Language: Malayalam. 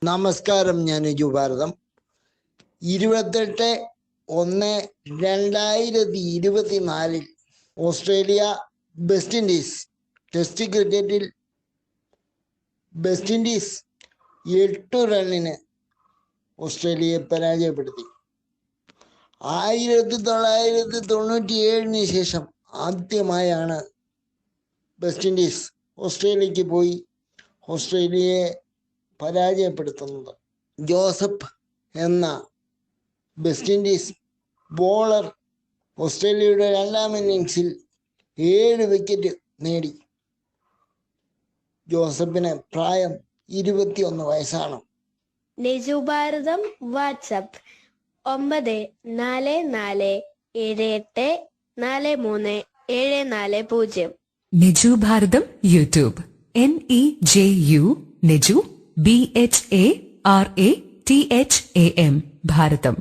നമസ്കാരം, ഞാൻ യജു ഭാരതം. 28/1/2024 ഓസ്ട്രേലിയ വെസ്റ്റ് ഇൻഡീസ് ടെസ്റ്റ് ക്രിക്കറ്റിൽ വെസ്റ്റ് ഇൻഡീസ് 8 റണ്ണിന് ഓസ്ട്രേലിയയെ പരാജയപ്പെടുത്തി. 1997 ശേഷം ആദ്യമായാണ് വെസ്റ്റ് ഇൻഡീസ് ഓസ്ട്രേലിയക്ക് പോയി ഓസ്ട്രേലിയയെ പരാജയപ്പെടുത്തുന്നത്. ജോസഫ് എന്ന വെസ്റ്റ് ഇൻഡീസ് ബോളർ ഓസ്ട്രേലിയയുടെ രണ്ടാം ഇന്നിങ്സിൽ 7 വിക്കറ്റ് നേടി. ജോസഫിന് പ്രായം 21 വയസ്സാണ്. നെജു ഭാരതം വാട്സപ്പ് 9447843740. നെജു ഭാരതം യൂട്യൂബ് NEJU നെജു BHARATHAM ഭാരതം.